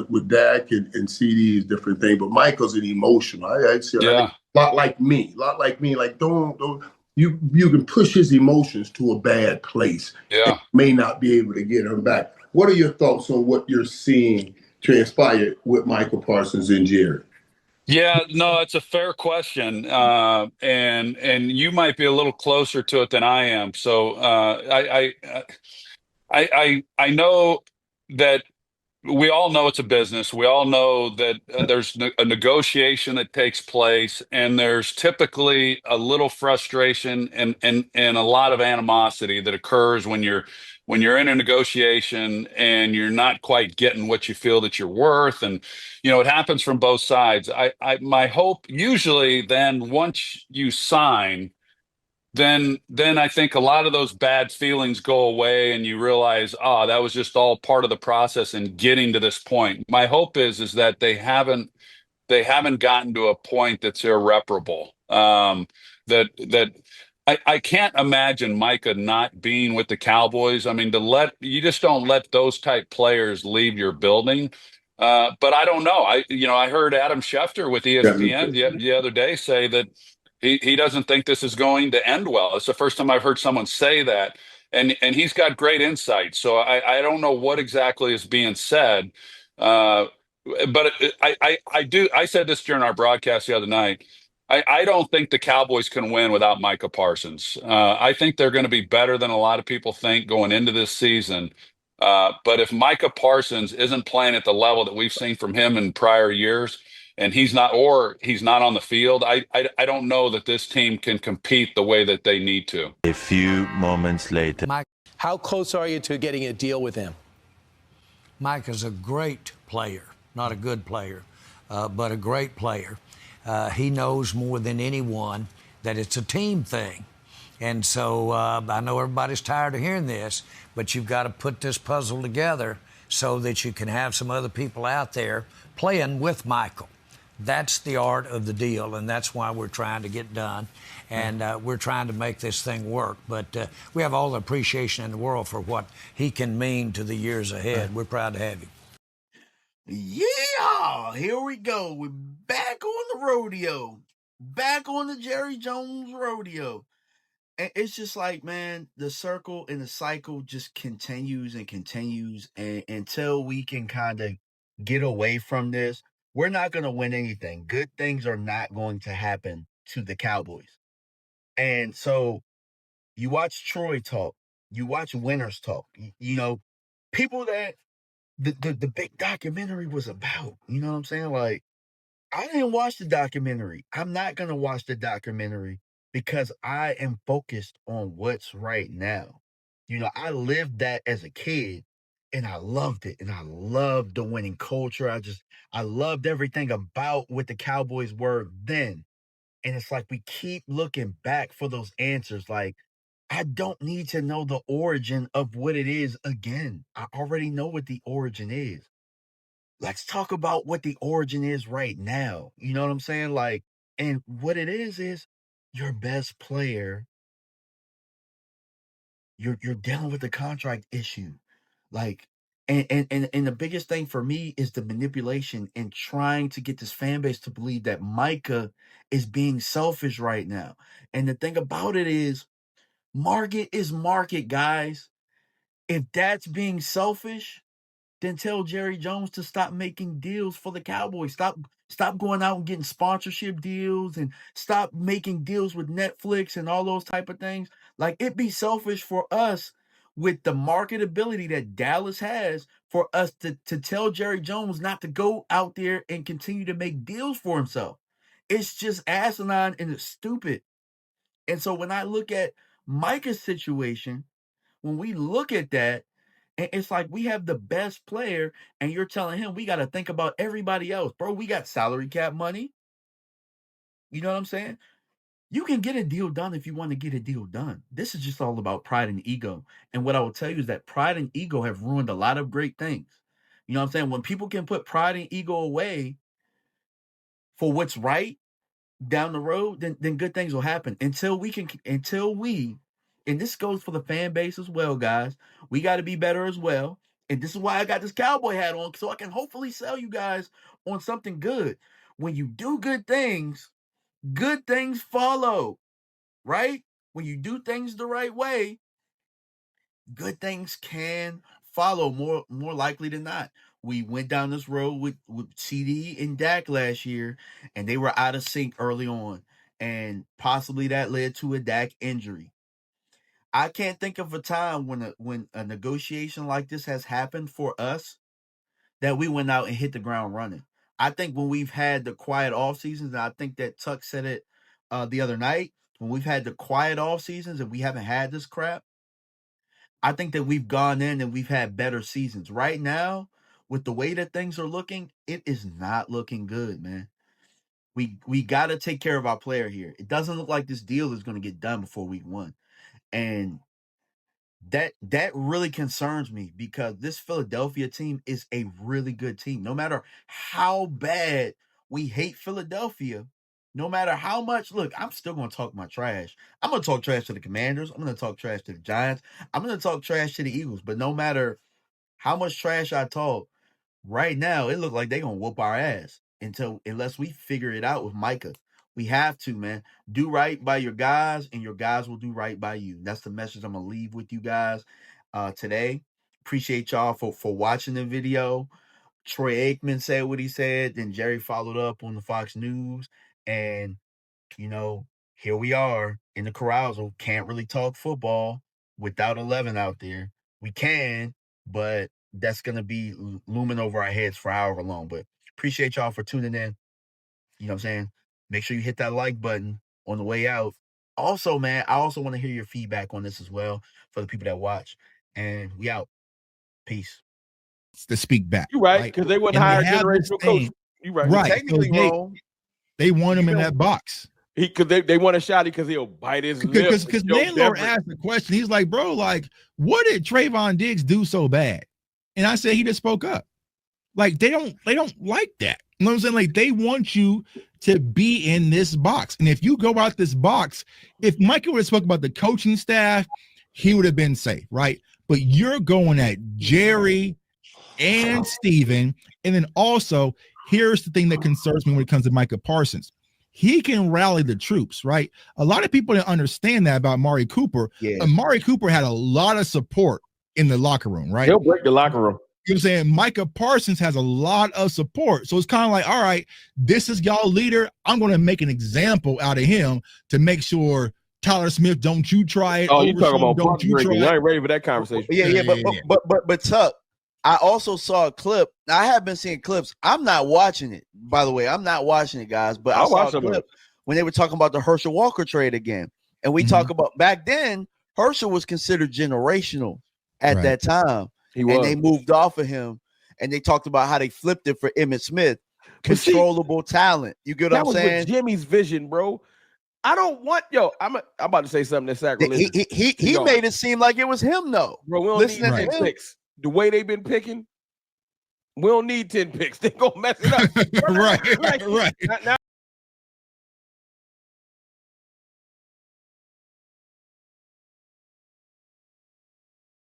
with Dak and CD is different thing, but Michael's an emotional. I say Yeah. a lot like me, Like don't you can push his emotions to a bad place and Yeah. may not be able to get him back. What are your thoughts on what you're seeing transpire with Michael Parsons and Jerry? Yeah, no, it's a fair question, and you might be a little closer to it than I am. So I know that we all know it's a business. We all know that there's a negotiation that takes place, and there's typically a little frustration and a lot of animosity that occurs when you're in a negotiation and you're not quite getting what you feel that you're worth. And it happens from both sides. My hope usually then once you sign, then I think a lot of those bad feelings go away and you realize, that was just all part of the process in getting to this point. My hope is that they haven't gotten to a point that's irreparable. That I can't imagine Micah not being with the Cowboys. I mean, you just don't let those type players leave your building. But I don't know. I heard Adam Schefter with ESPN the other day say that he doesn't think this is going to end well. It's the first time I've heard someone say that, and he's got great insight. So I don't know what exactly is being said. But I said this during our broadcast the other night. I don't think the Cowboys can win without Micah Parsons. I think they're going to be better than a lot of people think going into this season. But if Micah Parsons isn't playing at the level that we've seen from him in prior years, and he's not on the field, I don't know that this team can compete the way that they need to. A few moments later. Mike, how close are you to getting a deal with him? Mike is a great player, not a good player, but a great player. He knows more than anyone that it's a team thing. And so I know everybody's tired of hearing this, but you've got to put this puzzle together so that you can have some other people out there playing with Michael. That's the art of the deal, and that's why we're trying to get done. And we're trying to make this thing work. But we have all the appreciation in the world for what he can mean to the years ahead. We're proud to have him. Yeah, here we go. We're back on the rodeo. Back on the Jerry Jones rodeo. And it's just like, man, the circle and the cycle just continues and continues. And until we can kind of get away from this, we're not going to win anything. Good things are not going to happen to the Cowboys. And so you watch Troy talk, you watch winners talk, people that the big documentary was about, you know what I'm saying? Like, I didn't watch the documentary. I'm not going to watch the documentary because I am focused on what's right now. I lived that as a kid and I loved it. And I loved the winning culture. I loved everything about what the Cowboys were then. And it's like we keep looking back for those answers. Like, I don't need to know the origin of what it is again. I already know what the origin is. Let's talk about what the origin is right now. You know what I'm saying? Like, and what it is your best player. You're dealing with the contract issue. Like, and the biggest thing for me is the manipulation and trying to get this fan base to believe that Micah is being selfish right now. And the thing about it is, market is market, guys. If that's being selfish, then tell Jerry Jones to stop making deals for the Cowboys. Stop going out and getting sponsorship deals and stop making deals with Netflix and all those type of things. Like, it'd be selfish for us with the marketability that Dallas has for us to tell Jerry Jones not to go out there and continue to make deals for himself. It's just asinine and it's stupid. And so when I look at Micah's situation, when we look at that, and it's like we have the best player, and you're telling him we got to think about everybody else. Bro, we got salary cap money. You know what I'm saying? You can get a deal done if you want to get a deal done. This is just all about pride and ego. And what I will tell you is that pride and ego have ruined a lot of great things. You know what I'm saying? When people can put pride and ego away for what's right down the road, then good things will happen. Until we, and this goes for the fan base as well, guys. We got to be better as well. And this is why I got this cowboy hat on, so I can hopefully sell you guys on something good. When you do good things follow, right? When you do things the right way, good things can follow more likely than not. We went down this road with CD and Dak last year, and they were out of sync early on, and possibly that led to a Dak injury. I can't think of a time when a negotiation like this has happened for us that we went out and hit the ground running. I think when we've had the quiet off seasons, and I think that Tuck said it the other night, when we've had the quiet off seasons and we haven't had this crap, I think that we've gone in and we've had better seasons. Right now, with the way that things are looking, it is not looking good, man. We got to take care of our player here. It doesn't look like this deal is going to get done before week 1. And that really concerns me, because this Philadelphia team is a really good team. No matter how bad we hate Philadelphia, no matter how much, look, I'm still going to talk my trash. I'm going to talk trash to the Commanders. I'm going to talk trash to the Giants. I'm going to talk trash to the Eagles. But no matter how much trash I talk, right now it looks like they're going to whoop our ass unless we figure it out with Micah. We have to, man. Do right by your guys, and your guys will do right by you. That's the message I'm going to leave with you guys today. Appreciate y'all for watching the video. Troy Aikman said what he said. Then Jerry followed up on the Fox News. And, here we are in the carousal. Can't really talk football without 11 out there. We can, but that's going to be looming over our heads for however long. But appreciate y'all for tuning in. You know what I'm saying? Make sure you hit that like button on the way out. Also, man, I also want to hear your feedback on this as well for the people that watch. And we out. Peace. To speak back. You're right, because they wouldn't hire a generational coach. You're right. Right. Technically wrong. They want him in that box. Because they want a shot because he'll bite his lip. Because Landlord asked the question. He's like, bro, like, what did Trayvon Diggs do so bad? And I said he just spoke up. Like, they don't like that. You know what I'm saying? Like, they want you to be in this box. And if you go out this box, if Michael would have spoke about the coaching staff, he would have been safe, right? But you're going at Jerry and Steven. And then also, here's the thing that concerns me when it comes to Micah Parsons. He can rally the troops, right? A lot of people didn't understand that about Amari Cooper. Yeah. Amari Cooper had a lot of support in the locker room, right? He'll break the locker room. You know what I'm saying? Micah Parsons has a lot of support. So it's kind of like, all right, this is y'all leader. I'm going to make an example out of him to make sure Tyler Smith, don't you try it. Oh, you talking about don't pump you drinking. try I it. ain't ready for that conversation. But Tuck, I also saw a clip. I have been seeing clips. I'm not watching it, by the way. I'm not watching it, guys. But I saw a clip when they were talking about the Herschel Walker trade again. And we talk about back then, Herschel was considered generational at that time. And they moved off of him. And they talked about how they flipped it for Emmitt Smith. Controllable talent. You get what I'm saying? With Jimmy's vision, bro. I don't want I'm about to say something that's sacrilegious. He made it seem like it was him, though. Bro, we don't need 10 picks. The way they've been picking, we don't need 10 picks. They're gonna mess it up. Right. Now